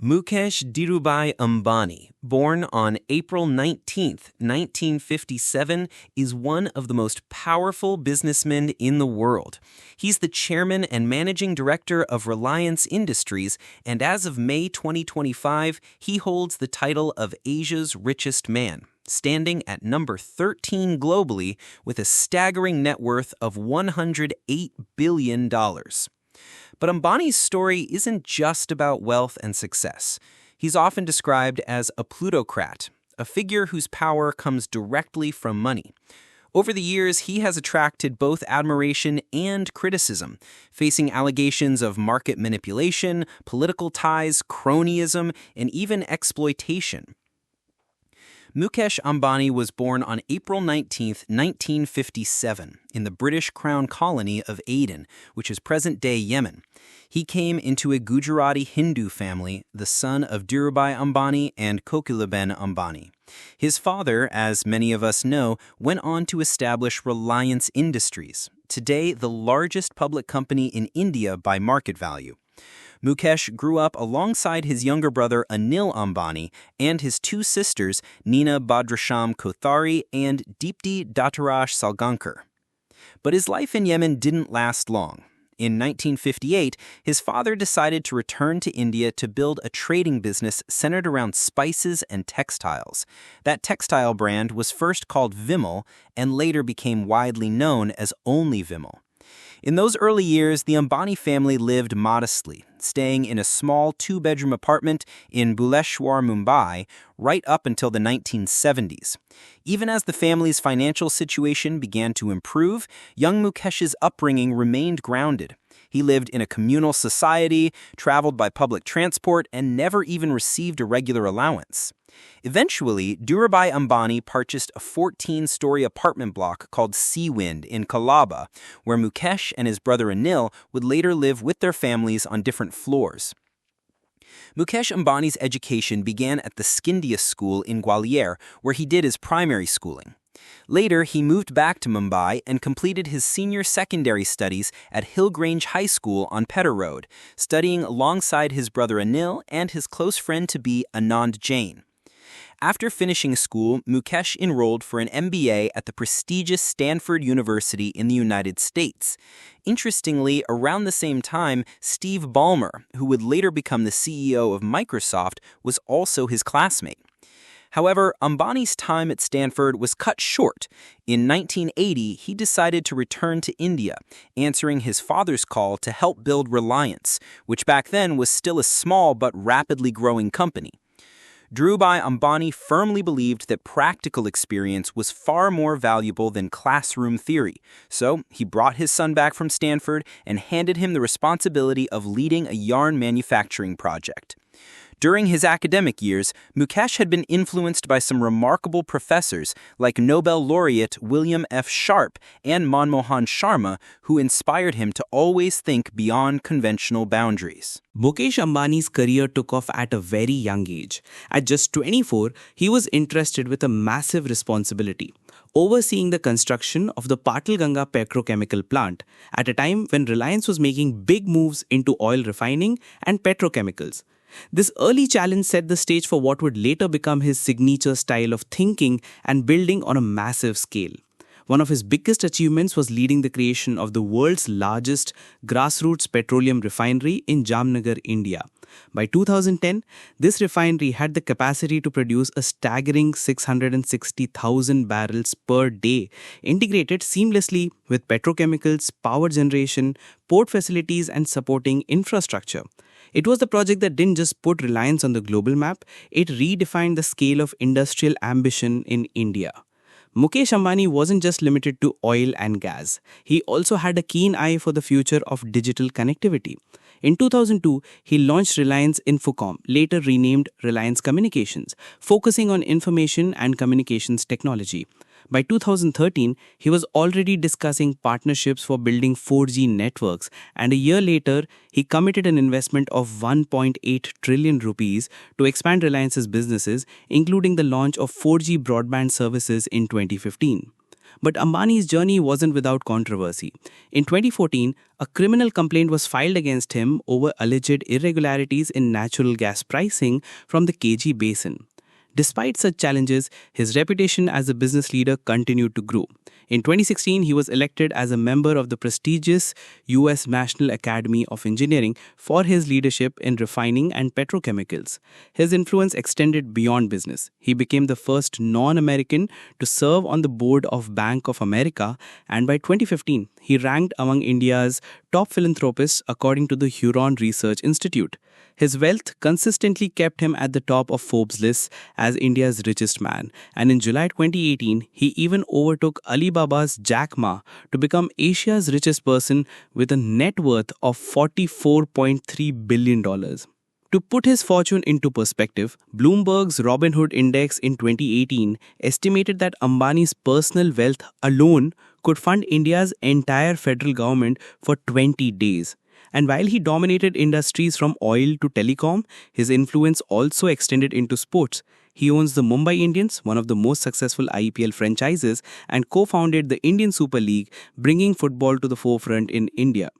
Mukesh Ambani, born on April 19, 1957, is one of the most powerful businessmen in the world. He's the chairman and managing director of Reliance Industries, and as of May 2025, he holds the title of Asia's richest man, standing at number 13 globally with a staggering net worth of $108 billion. But Ambani's story isn't just about wealth and success. He's often described as a plutocrat, a figure whose power comes directly from money. Over the years, he has attracted both admiration and criticism, facing allegations of market manipulation, political ties, cronyism, and even exploitation. Mukesh Ambani was born on April 19, 1957, in the British Crown colony of Aden, which is present-day Yemen. He came into a Gujarati Hindu family, the son of Dhirubhai Ambani and Kokilaben Ambani. His father, as many of us know, went on to establish Reliance Industries, today the largest public company in India by market value. Mukesh grew up alongside his younger brother Anil Ambani and his two sisters Nina Badrasham Kothari and Deepti Dattaraj Salgankar. But his life in Yemen didn't last long. In 1958, his father decided to return to India to build a trading business centered around spices and textiles. That textile brand was first called Vimal and later became widely known as only Vimal. In those early years, the Ambani family lived modestly, staying in a small two-bedroom apartment in Bhuleshwar, Mumbai, right up until the 1970s. Even as the family's financial situation began to improve, young Mukesh's upbringing remained grounded. He lived in a communal society, traveled by public transport, and never even received a regular allowance. Eventually, Dhirubhai Ambani purchased a 14-story apartment block called Seawind in Colaba, where Mukesh and his brother Anil would later live with their families on different floors. Mukesh Ambani's education began at the Scindia School in Gwalior, where he did his primary schooling. Later, he moved back to Mumbai and completed his senior secondary studies at Hillgrange High School on Petter Road, studying alongside his brother Anil and his close friend-to-be Anand Jain. After finishing school, Mukesh enrolled for an MBA at the prestigious Stanford University in the United States. Interestingly, around the same time, Steve Ballmer, who would later become the CEO of Microsoft, was also his classmate. However, Ambani's time at Stanford was cut short. In 1980, he decided to return to India, answering his father's call to help build Reliance, which back then was still a small but rapidly growing company. Dhirubhai Ambani firmly believed that practical experience was far more valuable than classroom theory, so he brought his son back from Stanford and handed him the responsibility of leading a yarn manufacturing project. During his academic years, Mukesh had been influenced by some remarkable professors like Nobel laureate William F. Sharp and Manmohan Sharma, who inspired him to always think beyond conventional boundaries. Mukesh Ambani's career took off at a very young age. At just 24, he was entrusted with a massive responsibility, overseeing the construction of the Patalganga petrochemical plant at a time when Reliance was making big moves into oil refining and petrochemicals. This early challenge set the stage for what would later become his signature style of thinking and building on a massive scale. One of his biggest achievements was leading the creation of the world's largest grassroots petroleum refinery in Jamnagar, India. By 2010, this refinery had the capacity to produce a staggering 660,000 barrels per day, integrated seamlessly with petrochemicals, power generation, port facilities, and supporting infrastructure. It was the project that didn't just put Reliance on the global map, it redefined the scale of industrial ambition in India. Mukesh Ambani wasn't just limited to oil and gas. He also had a keen eye for the future of digital connectivity. In 2002, he launched Reliance Infocom, later renamed Reliance Communications, focusing on information and communications technology. By 2013, he was already discussing partnerships for building 4G networks, and a year later, he committed an investment of 1.8 trillion rupees to expand Reliance's businesses, including the launch of 4G broadband services in 2015. But Ambani's journey wasn't without controversy. In 2014, a criminal complaint was filed against him over alleged irregularities in natural gas pricing from the KG basin. Despite such challenges, his reputation as a business leader continued to grow. In 2016, he was elected as a member of the prestigious US National Academy of Engineering for his leadership in refining and petrochemicals. His influence extended beyond business. He became the first non-American to serve on the board of Bank of America, and by 2015, he ranked among India's top philanthropists according to the Huron Research Institute. His wealth consistently kept him at the top of Forbes' list as India's richest man, and in July 2018, he even overtook Alibaba's Jack Ma to become Asia's richest person with a net worth of $44.3 billion. To put his fortune into perspective, Bloomberg's Robinhood Index in 2018 estimated that Ambani's personal wealth alone could fund India's entire federal government for 20 days. And while he dominated industries from oil to telecom, his influence also extended into sports. He owns the Mumbai Indians, one of the most successful IPL franchises, and co-founded the Indian Super League, bringing football to the forefront in India.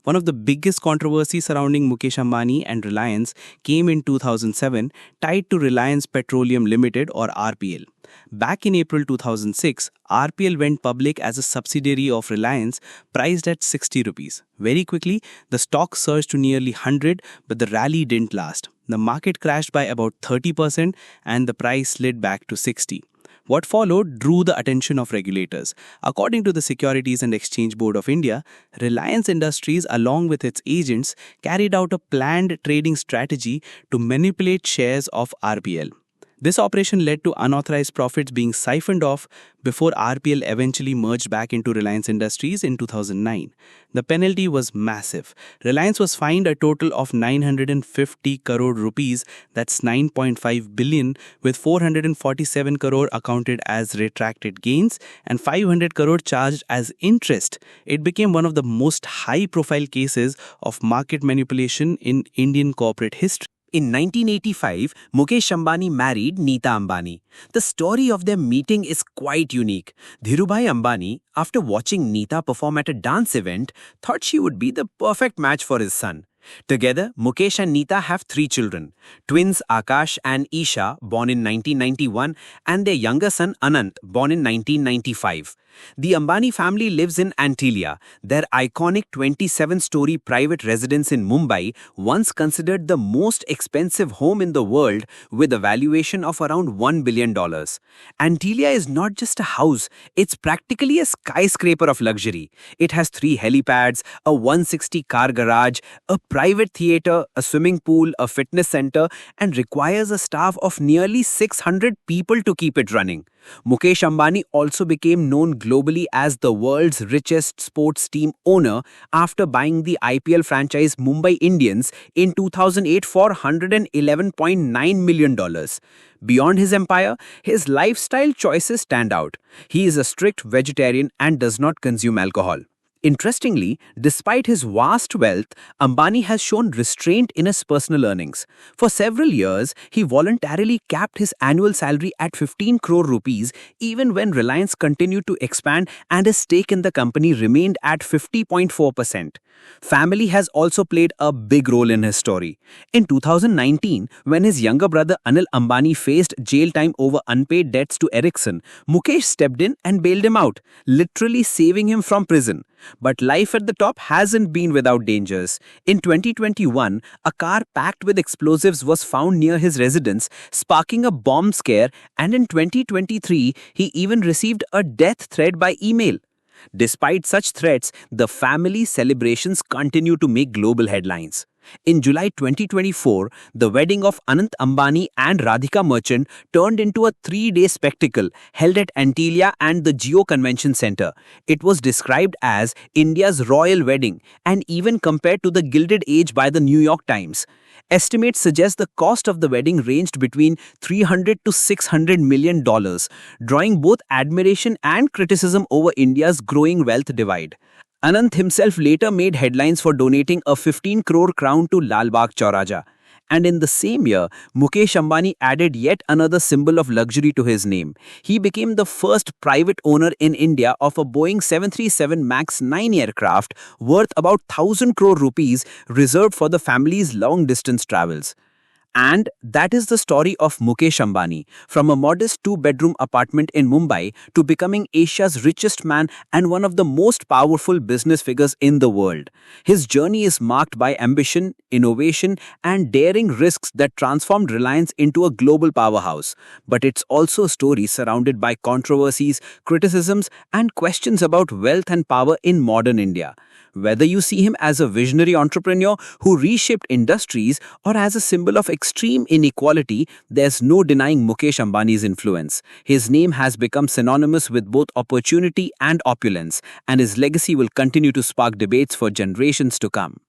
One of the biggest controversies surrounding Mukesh Ambani and Reliance came in 2007, tied to Reliance Petroleum Limited or RPL. Back in April 2006, RPL went public as a subsidiary of Reliance, priced at 60 rupees. Very quickly, the stock surged to nearly 100, but the rally didn't last. The market crashed by about 30% and the price slid back to 60. What followed drew the attention of regulators. According to the Securities and Exchange Board of India, Reliance Industries, along with its agents, carried out a planned trading strategy to manipulate shares of RPL. This operation led to unauthorized profits being siphoned off before RPL eventually merged back into Reliance Industries in 2009. The penalty was massive. Reliance was fined a total of 950 crore rupees, that's 9.5 billion, with 447 crore accounted as retracted gains and 500 crore charged as interest. It became one of the most high-profile cases of market manipulation in Indian corporate history. In 1985, Mukesh Ambani married Nita Ambani. The story of their meeting is quite unique. Dhirubhai Ambani, after watching Nita perform at a dance event, thought she would be the perfect match for his son. Together, Mukesh and Nita have 3 children, twins Akash and Isha, born in 1991, and their younger son Anant, born in 1995. The Ambani family lives in Antilia, their iconic 27-story private residence in Mumbai, once considered the most expensive home in the world with a valuation of around $1 billion. Antilia is not just a house, it's practically a skyscraper of luxury. It has 3 helipads, a 160-car garage, a private theatre, a swimming pool, a fitness center, and requires a staff of nearly 600 people to keep it running. Mukesh Ambani also became known globally as the world's richest sports team owner after buying the IPL franchise Mumbai Indians in 2008 for $111.9 million. Beyond his empire, his lifestyle choices stand out. He is a strict vegetarian and does not consume alcohol. Interestingly, despite his vast wealth, Ambani has shown restraint in his personal earnings. For several years, he voluntarily capped his annual salary at 15 crore rupees even when Reliance continued to expand and his stake in the company remained at 50.4%. Family has also played a big role in his story. In 2019, when his younger brother Anil Ambani faced jail time over unpaid debts to Ericsson, Mukesh stepped in and bailed him out, literally saving him from prison. But life at the top hasn't been without dangers. In 2021, a car packed with explosives was found near his residence, sparking a bomb scare, and in 2023, he even received a death threat by email. Despite such threats, the family celebrations continue to make global headlines. In July 2024, the wedding of Anant Ambani and Radhika Merchant turned into a 3-day spectacle held at Antilia and the Geo Convention Center. It was described as India's royal wedding and even compared to the Gilded Age by the New York Times. Estimates suggest the cost of the wedding ranged between $300 to $600 million, drawing both admiration and criticism over India's growing wealth divide. Anant himself later made headlines for donating a 15 crore crown to Lal Bagh Chauraja. And in the same year, Mukesh Ambani added yet another symbol of luxury to his name. He became the first private owner in India of a Boeing 737 MAX 9 aircraft worth about 1000 crore rupees reserved for the family's long distance travels. And that is the story of Mukesh Ambani, from a modest two-bedroom apartment in Mumbai to becoming Asia's richest man and one of the most powerful business figures in the world. His journey is marked by ambition, innovation, and daring risks that transformed Reliance into a global powerhouse. But it's also a story surrounded by controversies, criticisms, and questions about wealth and power in modern India. Whether you see him as a visionary entrepreneur who reshaped industries or as a symbol of extreme inequality, there's no denying Mukesh Ambani's influence. His name has become synonymous with both opportunity and opulence, and his legacy will continue to spark debates for generations to come.